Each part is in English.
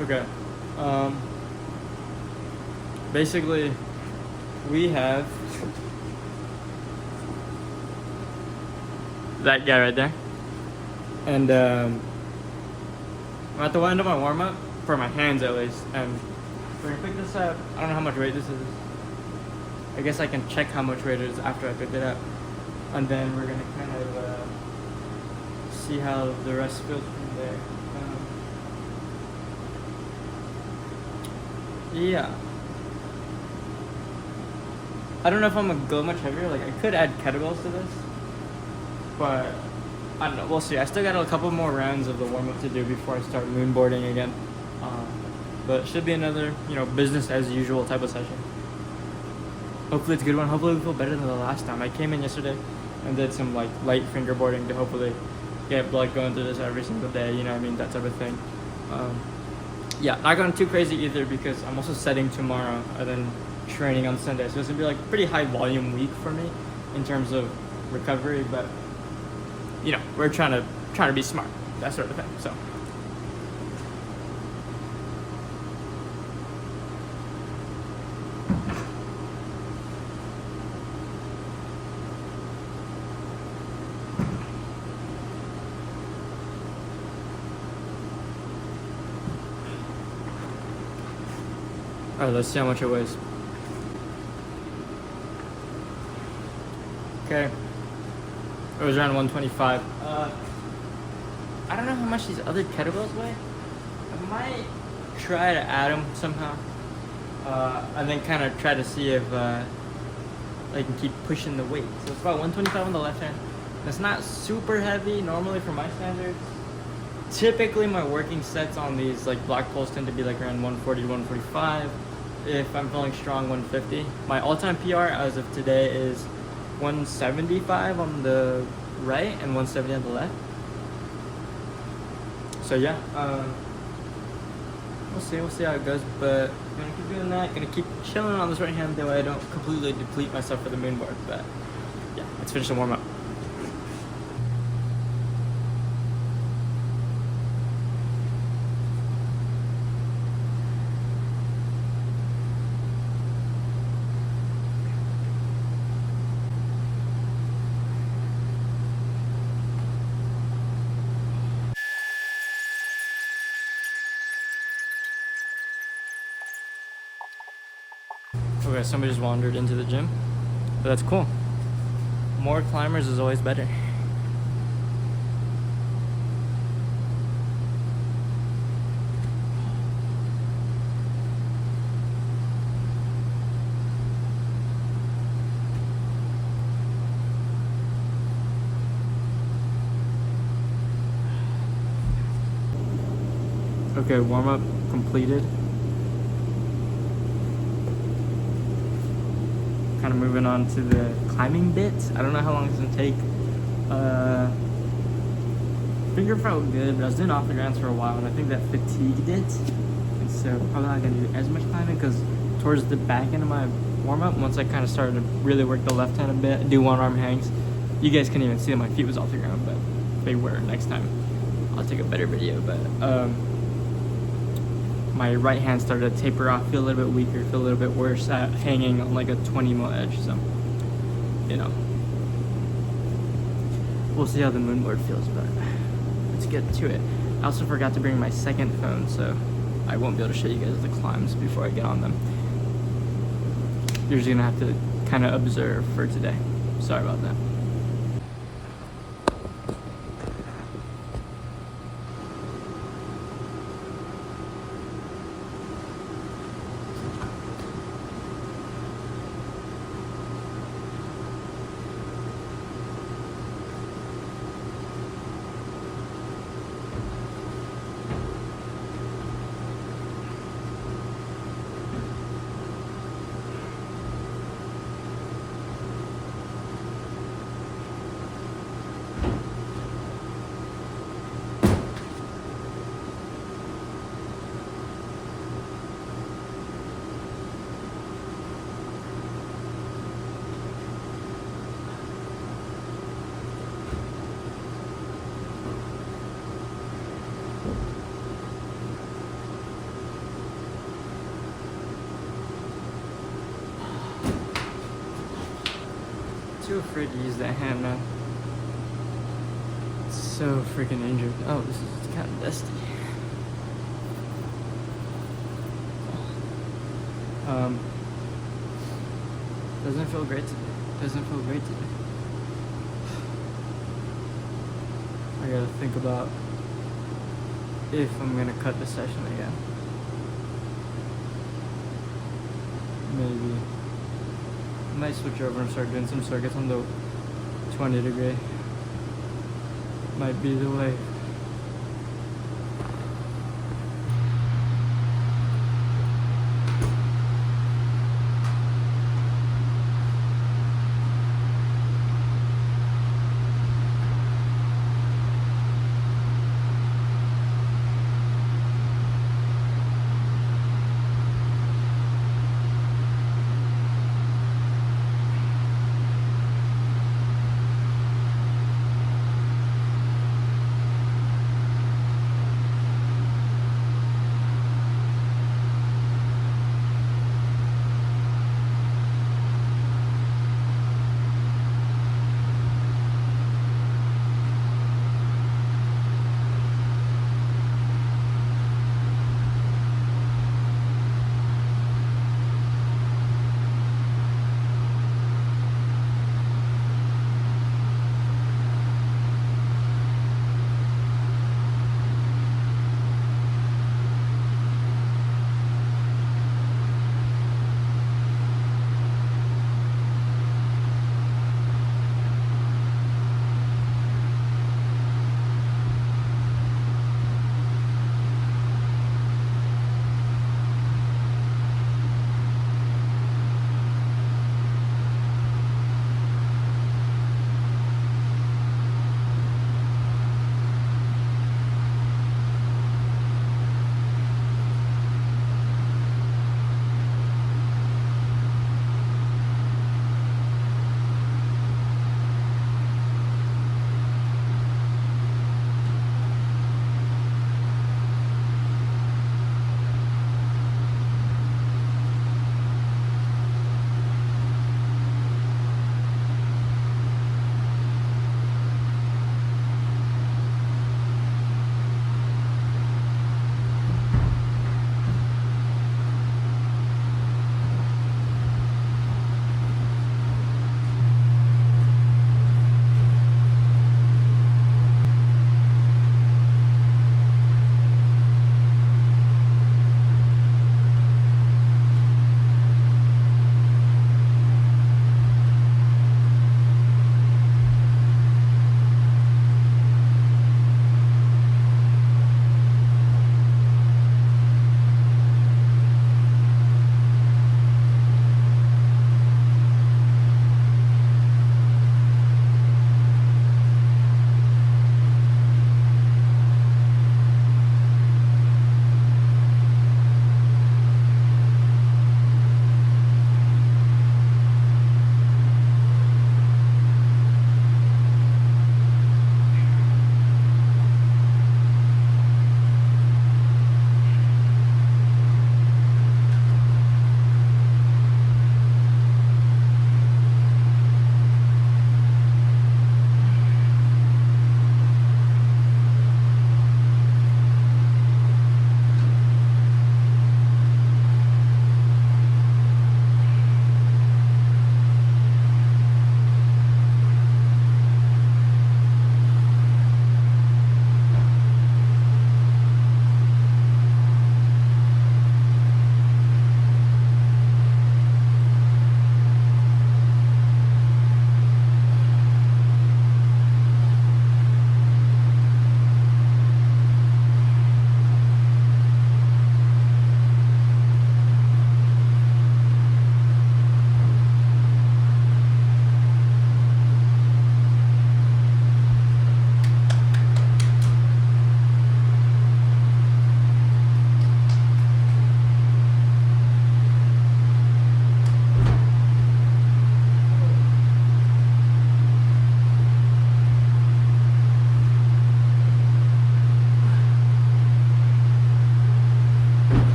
Okay. Basically, we have that guy right there. And I'm at the end of my warm-up, for my hands at least. And we're gonna pick this up. I don't know how much weight this is. I guess I can check how much weight it is after I pick it up. And then we're gonna kind of see how the rest feels from there. Yeah. I don't know if I'm gonna go much heavier. Like, I could add kettlebells to this, but I don't know. We'll see. I still got a couple more rounds of the warm-up to do before I start moonboarding again. But it should be another, business as usual type of session. Hopefully it's a good one. Hopefully we feel better than the last time. I came in yesterday and did some like light fingerboarding to hopefully get blood going through this every single day. You know what I mean? That type of thing. Yeah, not going too crazy either because I'm also setting tomorrow and then training on Sunday. So it's gonna be like pretty high volume week for me in terms of recovery. But we're trying to be smart, that sort of thing. So. All right, let's see how much it weighs. Okay, it was around 125. I don't know how much these other kettlebells weigh. I might try to add them somehow, and then kind of try to see if I can keep pushing the weight. So it's about 125 on the left hand. It's not super heavy normally for my standards. Typically, my working sets on these like block pulls tend to be like around 140 to 145. If I'm feeling strong, 150. My all-time PR as of today is 175 on the right and 170 on the left. So yeah, we'll see how it goes. But I'm gonna keep doing that. Gonna keep chilling on this right hand, that way I don't completely deplete myself for the moonboard. But yeah, let's finish the warm up. Okay, somebody just wandered into the gym, but that's cool. More climbers is always better. Okay, warm up completed. Kind of moving on to the climbing bit. I don't know how long it's gonna take. Finger felt good, but I was doing off the grounds for a while, and I think that fatigued it. And so probably not gonna do as much climbing because towards the back end of my warm up, once I kind of started to really work the left hand a bit, do one arm hangs. You guys couldn't even see that my feet was off the ground, but they were. Next time, I'll take a better video. But my right hand started to taper off, feel a little bit weaker, feel a little bit worse at hanging on like a 20 mil edge. So, we'll see how the moonboard feels, but let's get to it. I also forgot to bring my second phone, so I won't be able to show you guys the climbs before I get on them. You're just gonna have to kind of observe for today. Sorry about that. too afraid to use that hand now. It's so freaking injured. Oh, this is kind of dusty. Doesn't feel great today. Doesn't feel great today. I gotta think about if I'm gonna cut the session again. Maybe. I might switch over and start doing some circuits on the 20 degree. Might be the way.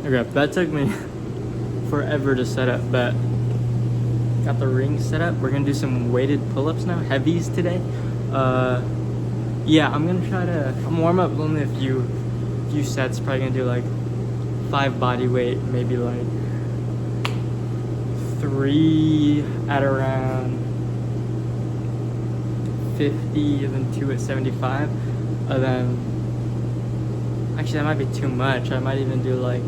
Okay, that took me forever to set up, but got the ring set up. We're gonna do some weighted pull-ups now, heavies today. Yeah, I'm warm up only a few sets. Probably gonna do like 5 body weight, maybe like 3 at around 50, and then 2 at 75. And then, actually that might be too much. I might even do like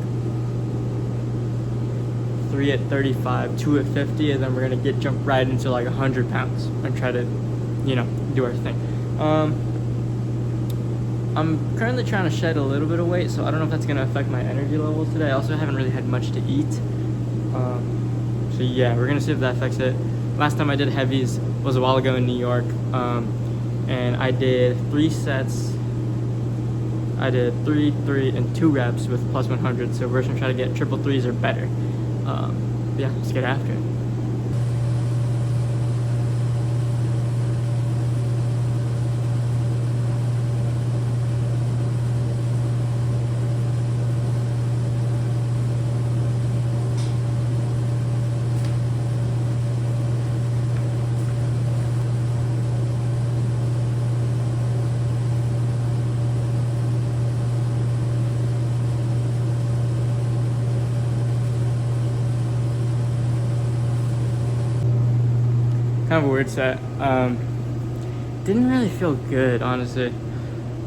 3 at 35, 2 at 50, and then we're gonna jump right into like 100 pounds and try to, you know, do our thing. I'm currently trying to shed a little bit of weight, so I don't know if that's gonna affect my energy level today. I also haven't really had much to eat. So yeah, we're gonna see if that affects it. Last time I did heavies was a while ago in New York, and I did 3 sets. I did 3, 3, and 2 reps with plus 100. So we're gonna try to get triple threes or better. Yeah, let's get after it. Kind of a weird set. Didn't really feel good, honestly.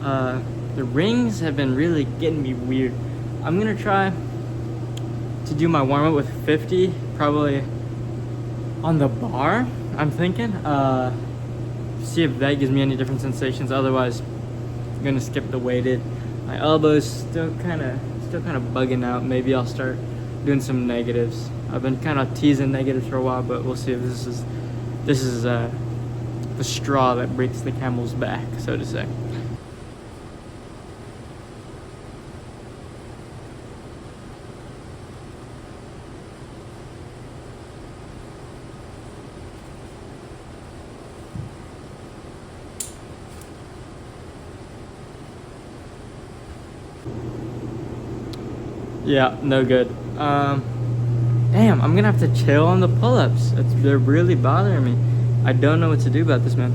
The rings have been really getting me weird. I'm gonna try to do my warm-up with 50, probably on the bar, I'm thinking. See if that gives me any different sensations. Otherwise, I'm gonna skip the weighted. My elbow's still kind of bugging out. Maybe I'll start doing some negatives. I've been kind of teasing negatives for a while, but we'll see if this is the straw that breaks the camel's back, so to say. Yeah, no good. Damn, I'm gonna have to chill on the pull-ups. They're really bothering me. I don't know what to do about this, man.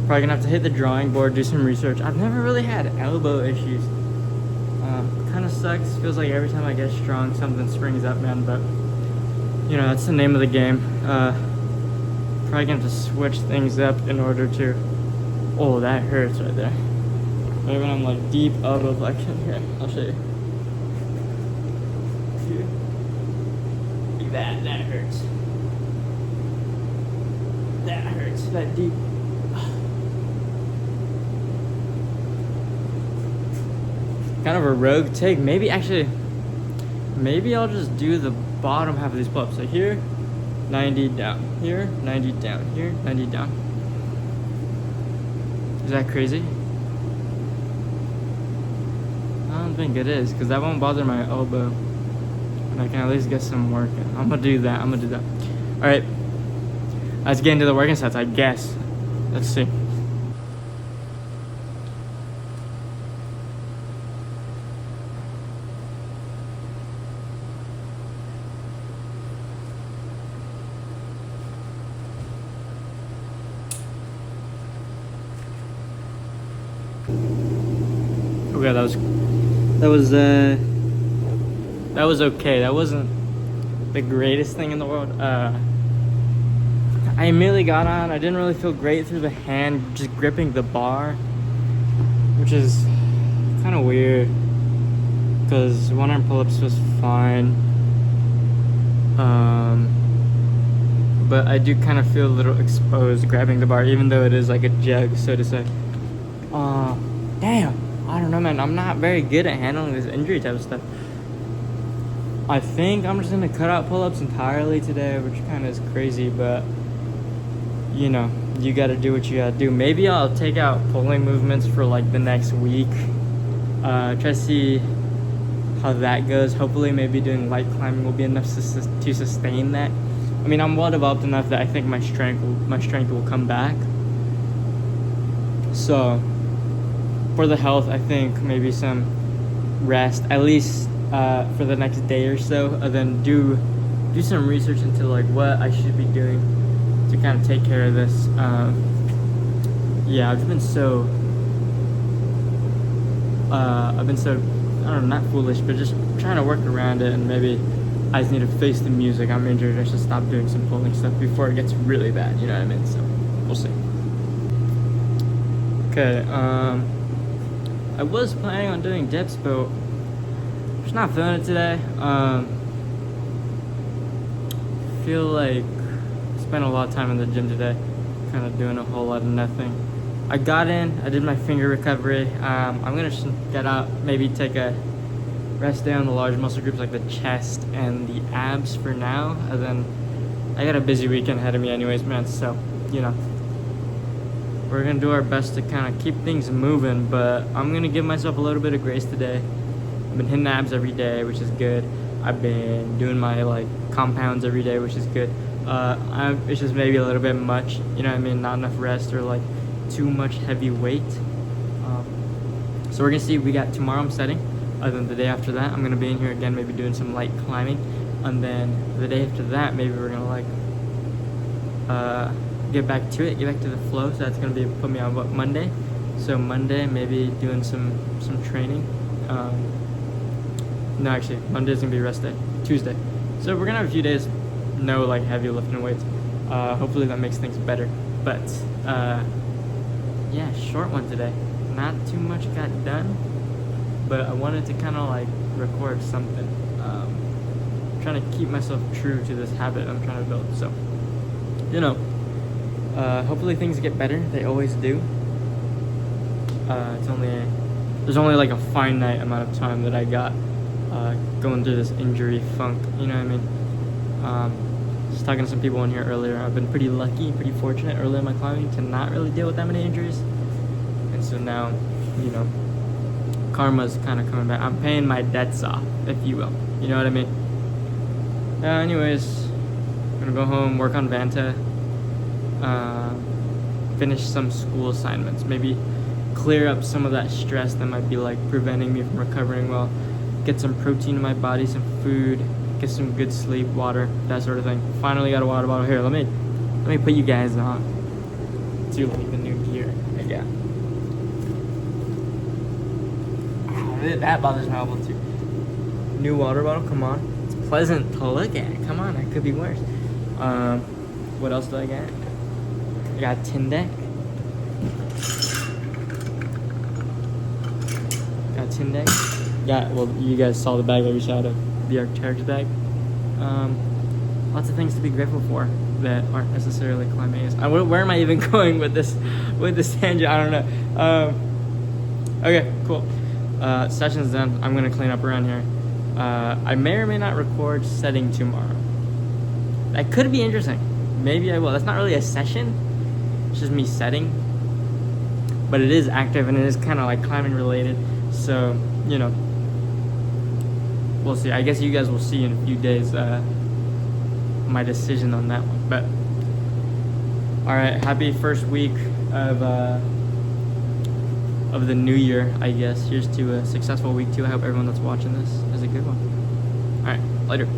Probably gonna have to hit the drawing board, do some research. I've never really had elbow issues. Kind of sucks. Feels like every time I get strong, something springs up, man. But you know, that's the name of the game. Probably gonna have to switch things up in order to. Oh, that hurts right there. Maybe when I'm like deep elbow flexion. Here, I'll show you. That hurts. That hurts. That deep. Kind of a rogue take. Maybe I'll just do the bottom half of these pull-ups. So here, 90 down. Here, 90 down. Here, 90 down. Is that crazy? I don't think it is, because that won't bother my elbow. And I can at least get some work in. I'm gonna do that. Alright. Let's get into the working sets, I guess. Let's see. Okay, that was okay. That wasn't the greatest thing in the world. I immediately got on. I didn't really feel great through the hand, just gripping the bar, which is kind of weird because one arm pull-ups was fine. But I do kind of feel a little exposed grabbing the bar, even though it is like a jug, so to say. Damn, I don't know, man. I'm not very good at handling this injury type of stuff. I think I'm just gonna cut out pull-ups entirely today, which kind of is crazy, but you know, you gotta do what you gotta do. Maybe I'll take out pulling movements for like the next week. Try to see how that goes. Hopefully maybe doing light climbing will be enough to sustain that. I mean, I'm well developed enough that I think my strength will come back. So for the health, I think maybe some rest at least for the next day or so, and then do some research into like what I should be doing to kind of take care of this. Yeah, I've been so I don't know, not foolish, but just trying to work around it, and maybe I just need to face the music. I'm injured, I should stop doing some pulling stuff before it gets really bad, you know what I mean? So we'll see. Okay, I was planning on doing dips, but just not feeling it today. Feel like I spent a lot of time in the gym today, kind of doing a whole lot of nothing. I got in, I did my finger recovery. I'm gonna get out, maybe take a rest day on the large muscle groups like the chest and the abs for now, and then I got a busy weekend ahead of me anyways, man, so, you know, we're gonna do our best to kind of keep things moving, but I'm gonna give myself a little bit of grace today. I've been hitting abs every day, which is good. I've been doing my like compounds every day, which is good. It's just maybe a little bit much, you know what I mean, not enough rest or like too much heavy weight. So we're gonna see. We got tomorrow I'm setting, and then the day after that I'm gonna be in here again, maybe doing some light climbing, and then the day after that maybe we're gonna like get back to the flow. So that's gonna be put me on what, Monday. So Monday maybe doing some training. No, actually Monday's gonna be rest day. Tuesday, so we're gonna have a few days no like heavy lifting weights. Hopefully that makes things better, but yeah, short one today. Not too much got done, but I wanted to kind of like record something. Trying to keep myself true to this habit I'm trying to build. So, you know, hopefully things get better. They always do. There's only like a finite amount of time that I got going through this injury funk. You know what I mean? Just talking to some people in here earlier, I've been pretty lucky, pretty fortunate earlier in my climbing to not really deal with that many injuries. And so now, you know, karma's kind of coming back. I'm paying my debts off, if you will. You know what I mean? Anyways, I'm gonna go home, work on Vanta, finish some school assignments, maybe clear up some of that stress that might be like preventing me from recovering well, get some protein in my body, some food, get some good sleep, water, that sort of thing. Finally got a water bottle here. Let me put you guys on to like the new gear I got. That bothers my elbow too. New water bottle, come on. It's pleasant to look at. Come on, it could be worse. What else do I got? I got Tendek. Well, you guys saw the bag that we shot of the Arc'teryx bag. Lots of things to be grateful for that aren't necessarily climbing. Where am I even going with this tangent? I don't know. Okay, cool. Session's done. I'm gonna clean up around here. I may or may not record setting tomorrow. That could be interesting. Maybe I will. That's not really a session. It's just me setting. But it is active and it is kind of like climbing related. So, you know, we'll see. I guess you guys will see in a few days my decision on that one. But all right, happy first week of the new year, I guess. Here's to a successful week 2. I hope everyone that's watching this has a good one. All right, later.